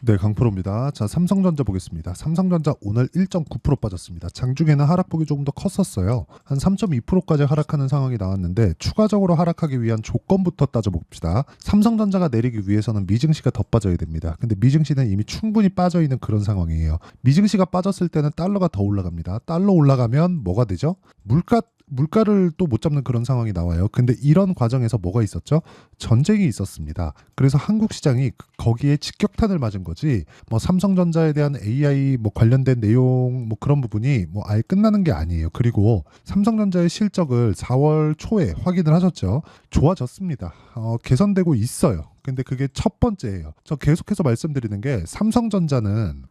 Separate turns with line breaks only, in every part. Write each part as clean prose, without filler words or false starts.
네, 강프로입니다. 자, 삼성전자 보겠습니다. 삼성전자 오늘 1.9% 빠졌습니다. 장중에는 하락폭이 조금 더 컸었어요. 한 3.2%까지 하락하는 상황이 나왔는데 추가적으로 하락하기 위한 조건부터 따져봅시다. 삼성전자가 내리기 위해서는 미증시가 더 빠져야 됩니다. 근데 미증시는 이미 충분히 빠져 있는 그런 상황이에요. 미증시가 빠졌을 때는 달러가 더 올라갑니다. 달러 올라가면 뭐가 되죠? 물가를 또 못 잡는 그런 상황이 나와요. 근데 이런 과정에서 뭐가 있었죠? 전쟁이 있었습니다. 그래서 한국 시장이 거기에 직격탄을 맞은 거지. 뭐 삼성전자에 대한 AI 뭐 관련된 내용 뭐 그런 부분이 뭐 아예 끝나는 게 아니에요. 그리고 삼성전자의 실적을 4월 초에 확인을 하셨죠? 좋아졌습니다. 개선되고 있어요. 근데 그게 첫 번째예요. 저 계속해서 말씀드리는 게 삼성전자는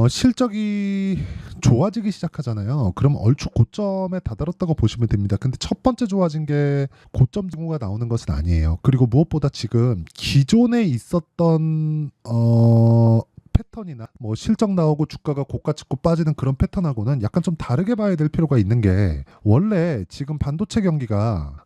실적이 좋아지기 시작하잖아요. 그럼 얼추 고점에 다다랐다고 보시면 됩니다. 근데 첫 번째 좋아진 게 고점 징후가 나오는 것은 아니에요. 그리고 무엇보다 지금 기존에 있었던 패턴이나 뭐 실적 나오고 주가가 고가 찍고 빠지는 그런 패턴하고는 약간 좀 다르게 봐야 될 필요가 있는 게, 원래 지금 반도체 경기가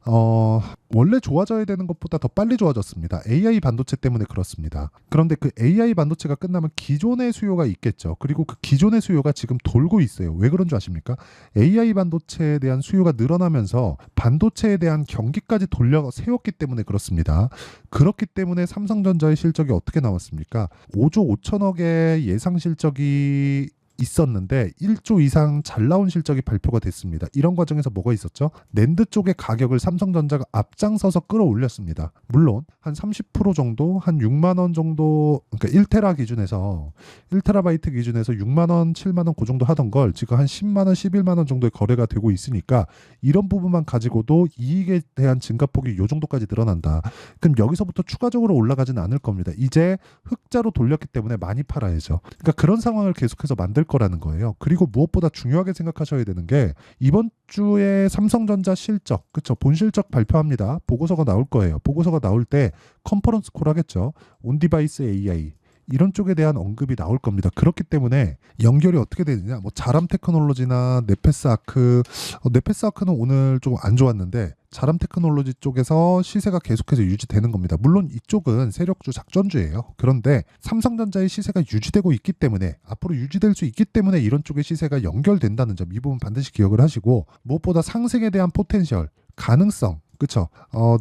원래 좋아져야 되는 것보다 더 빨리 좋아졌습니다. AI 반도체 때문에 그렇습니다. 그런데 그 AI 반도체가 끝나면 기존의 수요가 있겠죠. 그리고 그 기존의 수요가 지금 돌고 있어요. 왜 그런 줄 아십니까? AI 반도체에 대한 수요가 늘어나면서 반도체에 대한 경기까지 돌려 세웠기 때문에 그렇습니다. 그렇기 때문에 삼성전자의 실적이 어떻게 나왔습니까? 5조 5천억의 예상 실적이 있었는데 1조 이상 잘 나온 실적이 발표가 됐습니다. 이런 과정에서 뭐가 있었죠? 낸드 쪽의 가격을 삼성전자가 앞장서서 끌어올렸습니다. 물론 한 30% 정도, 한 6만 원 정도, 그러니까 1테라 기준에서 1테라바이트 기준에서 6만 원, 7만 원 그 정도 하던 걸 지금 한 10만 원, 11만 원 정도의 거래가 되고 있으니까 이런 부분만 가지고도 이익에 대한 증가폭이 요 정도까지 늘어난다. 그럼 여기서부터 추가적으로 올라가지는 않을 겁니다. 이제 흑자로 돌렸기 때문에 많이 팔아야죠. 그러니까 그런 상황을 계속해서 만들 거라는 거예요. 그리고 무엇보다 중요하게 생각하셔야 되는 게, 이번 주에 삼성전자 실적, 그쵸? 본실적 발표합니다. 보고서가 나올 거예요. 보고서가 나올 때 컨퍼런스 콜 하겠죠. 온디바이스 AI 이런 쪽에 대한 언급이 나올 겁니다. 그렇기 때문에 연결이 어떻게 되느냐, 뭐 자람 테크놀로지나 네페스 아크, 네페스 아크는 오늘 좀 안 좋았는데 자람 테크놀로지 쪽에서 시세가 계속해서 유지되는 겁니다. 물론 이쪽은 세력주 작전주예요. 그런데 삼성전자의 시세가 유지되고 있기 때문에, 앞으로 유지될 수 있기 때문에 이런 쪽의 시세가 연결된다는 점, 이 부분 반드시 기억을 하시고, 무엇보다 상승에 대한 포텐셜, 가능성, 그쵸?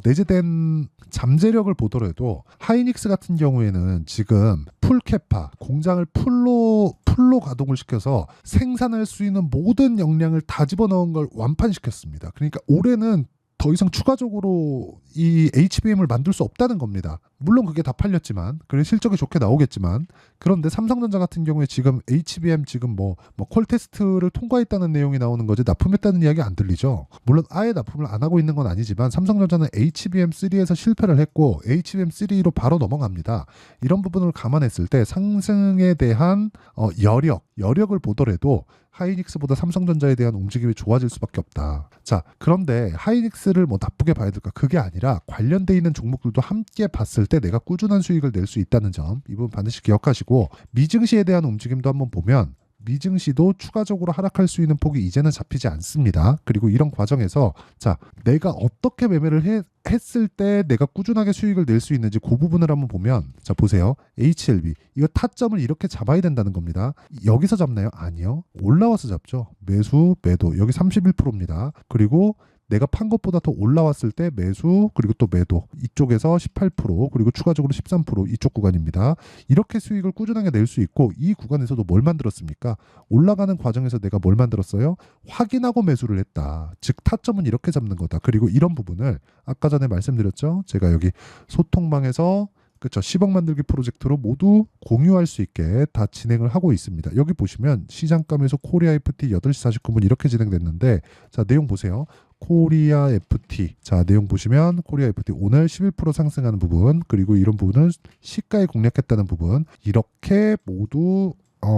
내재된 잠재력을 보더라도 하이닉스 같은 경우에는 지금 풀캐파, 공장을 풀로 가동을 시켜서 생산할 수 있는 모든 역량을 다 집어넣은 걸 완판시켰습니다. 그러니까 올해는 더 이상 추가적으로 이 HBM을 만들 수 없다는 겁니다. 물론 그게 다 팔렸지만, 그래 실적이 좋게 나오겠지만, 그런데 삼성전자 같은 경우에 지금 HBM 지금 뭐 콜 테스트를 통과했다는 내용이 나오는 거지 납품했다는 이야기 안 들리죠. 물론 아예 납품을 안 하고 있는 건 아니지만 삼성전자는 HBM3에서 실패를 했고 HBM3로 바로 넘어갑니다. 이런 부분을 감안했을 때 상승에 대한 여력을 보더라도 하이닉스보다 삼성전자에 대한 움직임이 좋아질 수밖에 없다. 자, 그런데 하이닉스를 뭐 나쁘게 봐야 될까? 그게 아니라 관련돼 있는 종목들도 함께 봤을 때 내가 꾸준한 수익을 낼 수 있다는 점, 이 부분 반드시 기억하시고, 미증시에 대한 움직임도 한번 보면 미증시도 추가적으로 하락할 수 있는 폭이 이제는 잡히지 않습니다. 그리고 이런 과정에서 자, 내가 어떻게 매매를 했을 때 내가 꾸준하게 수익을 낼 수 있는지 그 부분을 한번 보면, 자 보세요. HLB 이거 타점을 이렇게 잡아야 된다는 겁니다. 여기서 잡나요? 아니요. 올라와서 잡죠. 매수, 매도. 여기 31%입니다. 그리고 내가 판 것보다 더 올라왔을 때 매수, 그리고 또 매도. 이쪽에서 18%, 그리고 추가적으로 13% 이쪽 구간입니다. 이렇게 수익을 꾸준하게 낼 수 있고, 이 구간에서도 뭘 만들었습니까? 올라가는 과정에서 내가 뭘 만들었어요? 확인하고 매수를 했다. 즉 타점은 이렇게 잡는 거다. 그리고 이런 부분을 아까 전에 말씀드렸죠. 제가 여기 소통방에서 그렇죠. 10억 만들기 프로젝트로 모두 공유할 수 있게 다 진행을 하고 있습니다. 여기 보시면 시장감에서 코리아 FT 8시 49분 이렇게 진행됐는데, 자 내용 보세요. 코리아 FT, 자 내용 보시면 코리아 FT 오늘 11% 상승하는 부분, 그리고 이런 부분은 시가에 공략했다는 부분, 이렇게 모두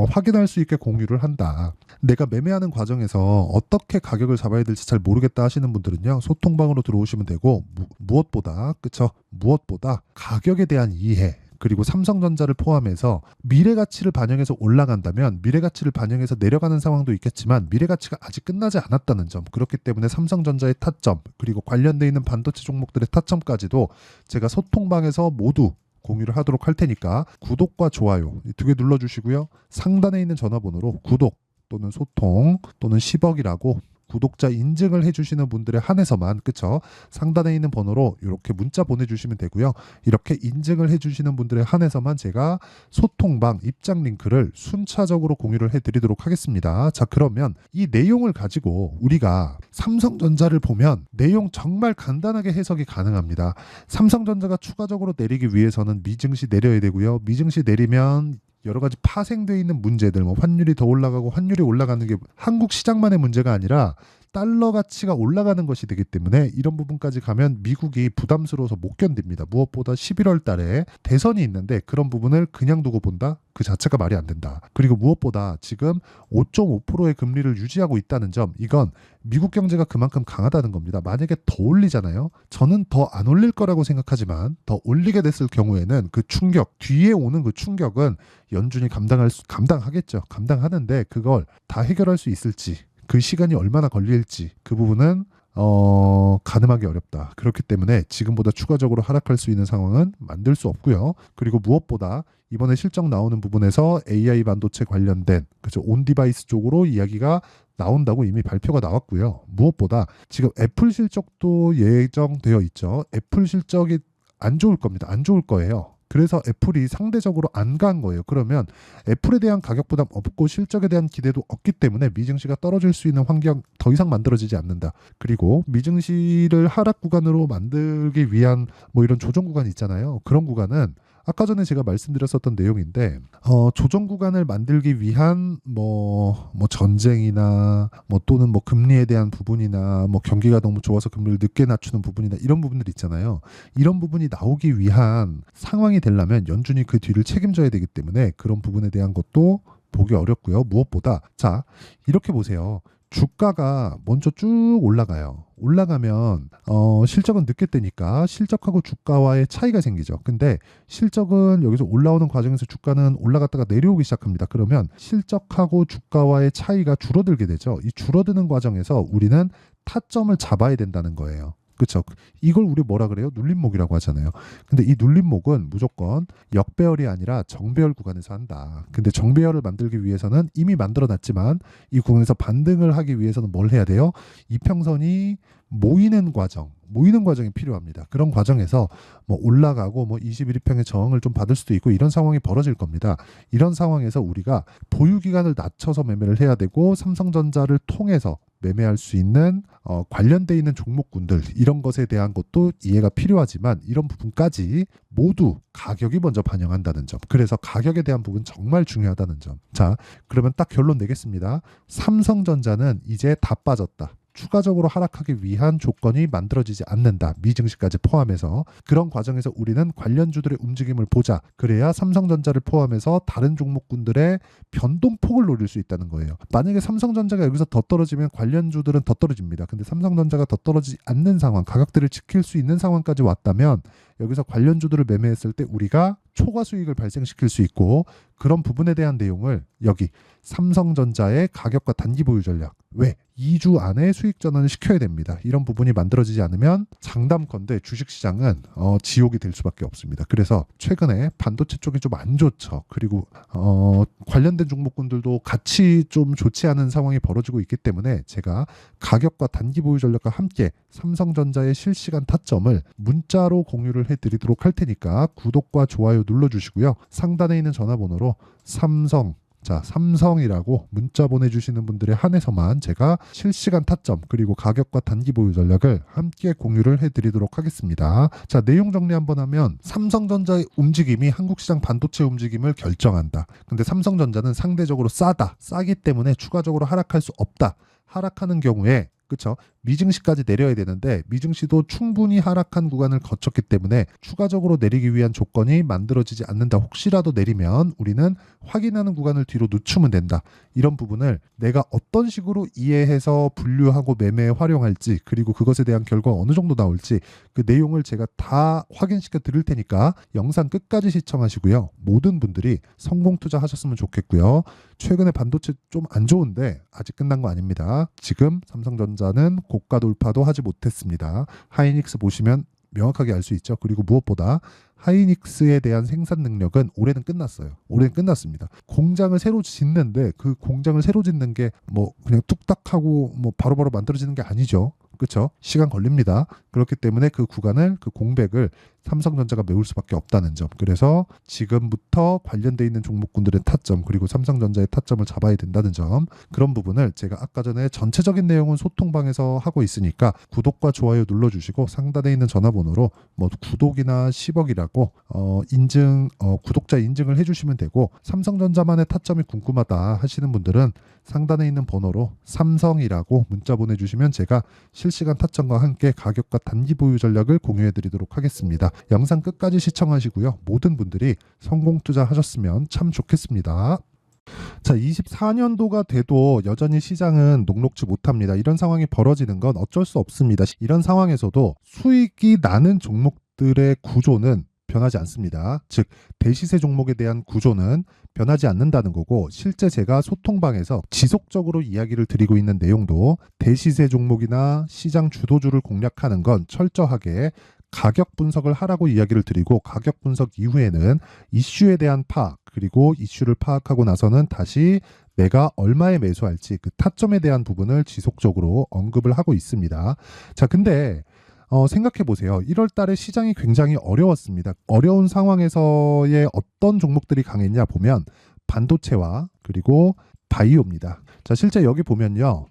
확인할 수 있게 공유를 한다. 내가 매매하는 과정에서 어떻게 가격을 잡아야 될지 잘 모르겠다 하시는 분들은요, 소통방으로 들어오시면 되고, 무엇보다 그쵸? 무엇보다 가격에 대한 이해, 그리고 삼성전자를 포함해서 미래가치를 반영해서 올라간다면 미래가치를 반영해서 내려가는 상황도 있겠지만 미래가치가 아직 끝나지 않았다는 점, 그렇기 때문에 삼성전자의 타점, 그리고 관련돼 있는 반도체 종목들의 타점까지도 제가 소통방에서 모두 공유를 하도록 할 테니까 구독과 좋아요 이 두 개 눌러주시고요. 상단에 있는 전화번호로 구독 또는 소통 또는 10억이라고 구독자 인증을 해주시는 분들에 한해서만, 그쵸? 상단에 있는 번호로 이렇게 문자 보내주시면 되고요. 이렇게 인증을 해주시는 분들에 한해서만 제가 소통방 입장 링크를 순차적으로 공유를 해드리도록 하겠습니다. 자, 그러면 이 내용을 가지고 우리가 삼성전자를 보면 내용 정말 간단하게 해석이 가능합니다. 삼성전자가 추가적으로 내리기 위해서는 미증시 내려야 되고요. 미증시 내리면 여러 가지 파생되어 있는 문제들, 뭐 환율이 더 올라가고 환율이 올라가는 게 한국 시장만의 문제가 아니라 달러 가치가 올라가는 것이 되기 때문에 이런 부분까지 가면 미국이 부담스러워서 못 견딥니다. 무엇보다 11월 달에 대선이 있는데 그런 부분을 그냥 두고 본다? 그 자체가 말이 안 된다. 그리고 무엇보다 지금 5.5%의 금리를 유지하고 있다는 점, 이건 미국 경제가 그만큼 강하다는 겁니다. 만약에 더 올리잖아요. 저는 더 안 올릴 거라고 생각하지만 더 올리게 됐을 경우에는 그 충격, 뒤에 오는 그 충격은 연준이 감당하겠죠. 감당하는데 그걸 다 해결할 수 있을지, 그 시간이 얼마나 걸릴지, 그 부분은 가늠하기 어렵다. 그렇기 때문에 지금보다 추가적으로 하락할 수 있는 상황은 만들 수 없고요. 그리고 무엇보다 이번에 실적 나오는 부분에서 AI 반도체 관련된 그죠 온디바이스 쪽으로 이야기가 나온다고 이미 발표가 나왔고요. 무엇보다 지금 애플 실적도 예정되어 있죠. 애플 실적이 안 좋을 겁니다. 안 좋을 거예요. 그래서 애플이 상대적으로 안 간 거예요. 그러면 애플에 대한 가격 부담 없고 실적에 대한 기대도 없기 때문에 미증시가 떨어질 수 있는 환경 더 이상 만들어지지 않는다. 그리고 미증시를 하락 구간으로 만들기 위한 뭐 이런 조정 구간이 있잖아요. 그런 구간은 아까 전에 제가 말씀드렸었던 내용인데 조정 구간을 만들기 위한 뭐 전쟁이나 뭐 또는 뭐 금리에 대한 부분이나 뭐 경기가 너무 좋아서 금리를 늦게 낮추는 부분이나 이런 부분들 있잖아요. 이런 부분이 나오기 위한 상황이 되려면 연준이 그 뒤를 책임져야 되기 때문에 그런 부분에 대한 것도 보기 어렵고요. 무엇보다 자 이렇게 보세요. 주가가 먼저 쭉 올라가요. 올라가면 실적은 늦게 뜨니까 실적하고 주가와의 차이가 생기죠. 근데 실적은 여기서 올라오는 과정에서 주가는 올라갔다가 내려오기 시작합니다. 그러면 실적하고 주가와의 차이가 줄어들게 되죠. 이 줄어드는 과정에서 우리는 타점을 잡아야 된다는 거예요. 그렇죠. 이걸 우리 뭐라 그래요? 눌림목이라고 하잖아요. 근데 이 눌림목은 무조건 역배열이 아니라 정배열 구간에서 한다. 근데 정배열을 만들기 위해서는 이미 만들어 놨지만 이 구간에서 반등을 하기 위해서는 뭘 해야 돼요? 이평선이 모이는 과정이 필요합니다. 그런 과정에서 뭐 올라가고 뭐 21평의 저항을 좀 받을 수도 있고 이런 상황이 벌어질 겁니다. 이런 상황에서 우리가 보유 기간을 낮춰서 매매를 해야 되고 삼성전자를 통해서 매매할 수 있는 관련돼 있는 종목군들 이런 것에 대한 것도 이해가 필요하지만 이런 부분까지 모두 가격이 먼저 반영한다는 점. 그래서 가격에 대한 부분 정말 중요하다는 점. 자, 그러면 딱 결론 내겠습니다. 삼성전자는 이제 다 빠졌다. 추가적으로 하락하기 위한 조건이 만들어지지 않는다. 미증시까지 포함해서. 그런 과정에서 우리는 관련주들의 움직임을 보자. 그래야 삼성전자를 포함해서 다른 종목군들의 변동폭을 노릴 수 있다는 거예요. 만약에 삼성전자가 여기서 더 떨어지면 관련주들은 더 떨어집니다. 근데 삼성전자가 더 떨어지지 않는 상황, 가격대를 지킬 수 있는 상황까지 왔다면 여기서 관련주들을 매매했을 때 우리가 초과 수익을 발생시킬 수 있고 그런 부분에 대한 내용을 여기 삼성전자의 가격과 단기 보유 전략 왜 2주 안에 수익 전환을 시켜야 됩니다. 이런 부분이 만들어지지 않으면 장담컨대 주식시장은 지옥이 될 수밖에 없습니다. 그래서 최근에 반도체 쪽이 좀 안 좋죠. 그리고 관련된 종목군들도 같이 좀 좋지 않은 상황이 벌어지고 있기 때문에 제가 가격과 단기 보유 전략과 함께 삼성전자의 실시간 타점을 문자로 공유를 해드리도록 할 테니까 구독과 좋아요 눌러주시고요. 상단에 있는 전화번호로 삼성이라고 문자 보내주시는 분들에 한해서만 제가 실시간 타점 그리고 가격과 단기 보유 전략을 함께 공유를 해드리도록 하겠습니다. 자, 내용 정리 한번 하면 삼성전자의 움직임이 한국시장 반도체 움직임을 결정한다. 근데 삼성전자는 상대적으로 싸기 때문에 추가적으로 하락할 수 없다. 하락하는 경우에 그렇죠. 미증시까지 내려야 되는데 미증시도 충분히 하락한 구간을 거쳤기 때문에 추가적으로 내리기 위한 조건이 만들어지지 않는다. 혹시라도 내리면 우리는 확인하는 구간을 뒤로 늦추면 된다. 이런 부분을 내가 어떤 식으로 이해해서 분류하고 매매에 활용할지 그리고 그것에 대한 결과가 어느 정도 나올지 그 내용을 제가 다 확인시켜 드릴 테니까 영상 끝까지 시청하시고요. 모든 분들이 성공 투자하셨으면 좋겠고요. 최근에 반도체 좀 안 좋은데 아직 끝난 거 아닙니다. 지금 삼성전자는 고가 돌파도 하지 못했습니다. 하이닉스 보시면 명확하게 알 수 있죠. 그리고 무엇보다 하이닉스에 대한 생산 능력은 올해는 끝났어요. 올해는 끝났습니다. 공장을 새로 짓는데 그 공장을 새로 짓는 게 뭐 그냥 뚝딱 하고 뭐 바로바로 만들어지는 게 아니죠. 그렇죠? 시간 걸립니다. 그렇기 때문에 그 구간을 그 공백을 삼성전자가 메울 수밖에 없다는 점. 그래서 지금부터 관련돼 있는 종목군들의 타점 그리고 삼성전자의 타점을 잡아야 된다는 점. 그런 부분을 제가 아까 전에 전체적인 내용은 소통방에서 하고 있으니까 구독과 좋아요 눌러주시고 상단에 있는 전화번호로 뭐 구독이나 10억이라고 구독자 인증을 해주시면 되고 삼성전자만의 타점이 궁금하다 하시는 분들은 상단에 있는 번호로 삼성이라고 문자 보내주시면 제가 실시간 타점과 함께 가격과 단기 보유 전략을 공유해 드리도록 하겠습니다. 영상 끝까지 시청하시고요. 모든 분들이 성공 투자하셨으면 참 좋겠습니다. 자, 24년도가 돼도 여전히 시장은 녹록지 못합니다. 이런 상황이 벌어지는 건 어쩔 수 없습니다. 이런 상황에서도 수익이 나는 종목들의 구조는 변하지 않습니다. 즉 대시세 종목에 대한 구조는 변하지 않는다는 거고 실제 제가 소통방에서 지속적으로 이야기를 드리고 있는 내용도 대시세 종목이나 시장 주도주를 공략하는 건 철저하게 가격 분석을 하라고 이야기를 드리고 가격 분석 이후에는 이슈에 대한 파악 그리고 이슈를 파악하고 나서는 다시 내가 얼마에 매수할지 그 타점에 대한 부분을 지속적으로 언급을 하고 있습니다. 자, 근데 생각해 보세요. 1월 달에 시장이 굉장히 어려웠습니다. 어려운 상황에서의 어떤 종목들이 강했냐 보면 반도체와 그리고 바이오입니다. 자, 실제 여기 보면요.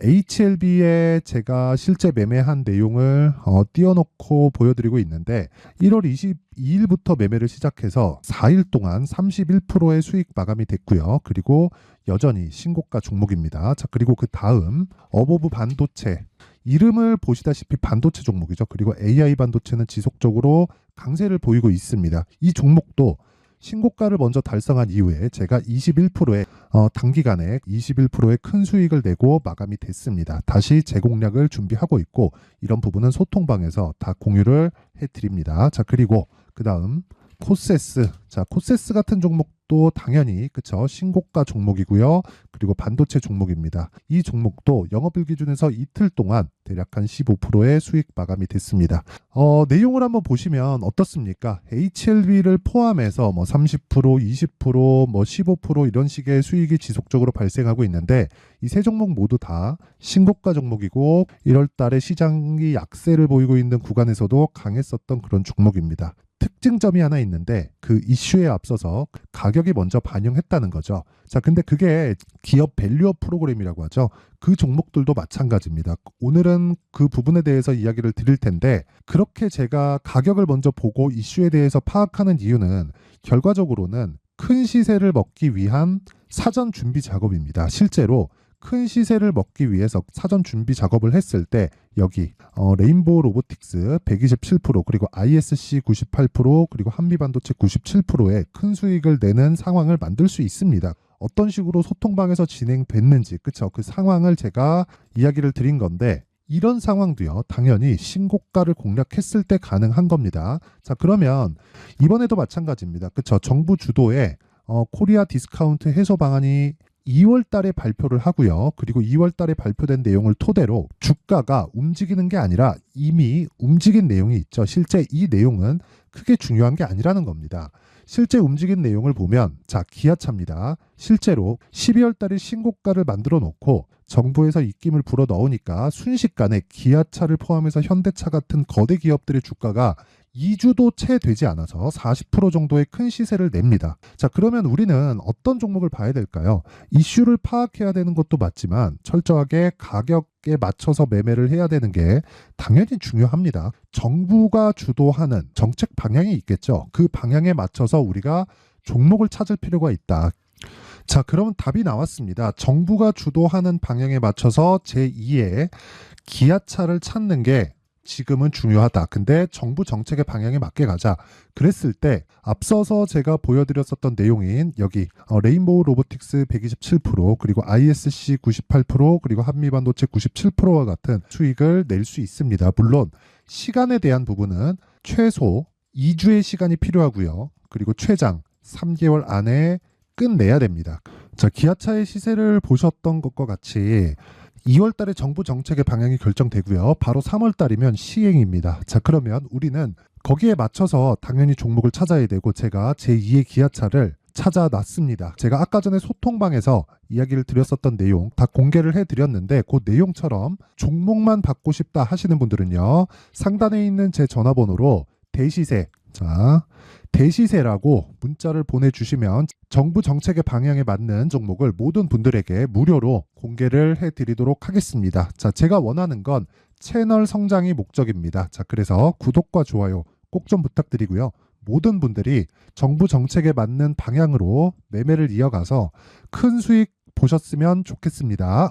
HLB에 제가 실제 매매한 내용을 띄워놓고 보여드리고 있는데 1월 22일부터 매매를 시작해서 4일 동안 31%의 수익 마감이 됐고요. 그리고 여전히 신고가 종목입니다. 자, 그리고 그 다음 어보브 반도체 이름을 보시다시피 반도체 종목이죠. 그리고 AI 반도체는 지속적으로 강세를 보이고 있습니다. 이 종목도 신고가를 먼저 달성한 이후에 제가 21%의 단기간에 21%의 큰 수익을 내고 마감이 됐습니다. 다시 재공략을 준비하고 있고 이런 부분은 소통방에서 다 공유를 해드립니다. 자, 그리고 그 다음 코세스. 자, 코세스 같은 종목도 당연히 그쵸 신고가 종목이고요. 그리고 반도체 종목입니다. 이 종목도 영업일 기준에서 이틀 동안 대략 한 15%의 수익 마감이 됐습니다. 내용을 한번 보시면 어떻습니까? HLB를 포함해서 뭐 30%, 20%, 뭐 15% 이런 식의 수익이 지속적으로 발생하고 있는데 이 세 종목 모두 다 신고가 종목이고 1월 달에 시장이 약세를 보이고 있는 구간에서도 강했었던 그런 종목입니다. 특징점이 하나 있는데 그 이슈에 앞서서 가격이 먼저 반영했다는 거죠. 자, 근데 그게 기업 밸류업 프로그램이라고 하죠. 그 종목들도 마찬가지입니다. 오늘은 그 부분에 대해서 이야기를 드릴 텐데 그렇게 제가 가격을 먼저 보고 이슈에 대해서 파악하는 이유는 결과적으로는 큰 시세를 먹기 위한 사전 준비 작업입니다. 실제로 큰 시세를 먹기 위해서 사전 준비 작업을 했을 때 여기 레인보우 로보틱스 127% 그리고 ISC 98% 그리고 한미반도체 97%의 큰 수익을 내는 상황을 만들 수 있습니다. 어떤 식으로 소통방에서 진행됐는지 그쵸? 그 상황을 제가 이야기를 드린 건데 이런 상황도요 당연히 신고가를 공략했을 때 가능한 겁니다. 자, 그러면 이번에도 마찬가지입니다. 그쵸? 정부 주도의 코리아 디스카운트 해소 방안이 2월 달에 발표를 하고요. 그리고 2월 달에 발표된 내용을 토대로 주가가 움직이는 게 아니라 이미 움직인 내용이 있죠. 실제 이 내용은 크게 중요한 게 아니라는 겁니다. 실제 움직인 내용을 보면 자, 기아차입니다. 실제로 12월 달에 신고가를 만들어 놓고 정부에서 입김을 불어 넣으니까 순식간에 기아차를 포함해서 현대차 같은 거대 기업들의 주가가 2주도 채 되지 않아서 40% 정도의 큰 시세를 냅니다. 자, 그러면 우리는 어떤 종목을 봐야 될까요? 이슈를 파악해야 되는 것도 맞지만 철저하게 가격에 맞춰서 매매를 해야 되는 게 당연히 중요합니다. 정부가 주도하는 정책 방향이 있겠죠. 그 방향에 맞춰서 우리가 종목을 찾을 필요가 있다. 자, 그럼 답이 나왔습니다. 정부가 주도하는 방향에 맞춰서 제2의 기아차를 찾는 게 지금은 중요하다. 근데 정부 정책의 방향에 맞게 가자. 그랬을 때 앞서서 제가 보여드렸었던 내용인 여기 레인보우 로보틱스 127% 그리고 ISC 98% 그리고 한미반도체 97%와 같은 수익을 낼 수 있습니다. 물론 시간에 대한 부분은 최소 2주의 시간이 필요하고요. 그리고 최장 3개월 안에 끝내야 됩니다. 자, 기아차의 시세를 보셨던 것과 같이 2월 달에 정부 정책의 방향이 결정되고요. 바로 3월 달이면 시행입니다. 자, 그러면 우리는 거기에 맞춰서 당연히 종목을 찾아야 되고 제가 제2의 기아차를 찾아놨습니다. 제가 아까 전에 소통방에서 이야기를 드렸었던 내용 다 공개를 해드렸는데 그 내용처럼 종목만 받고 싶다 하시는 분들은요. 상단에 있는 제 전화번호로 대시세, 자, 대시세라고 문자를 보내주시면 정부 정책의 방향에 맞는 종목을 모든 분들에게 무료로 공개를 해드리도록 하겠습니다. 자, 제가 원하는 건 채널 성장이 목적입니다. 자, 그래서 구독과 좋아요 꼭 좀 부탁드리고요. 모든 분들이 정부 정책에 맞는 방향으로 매매를 이어가서 큰 수익 보셨으면 좋겠습니다.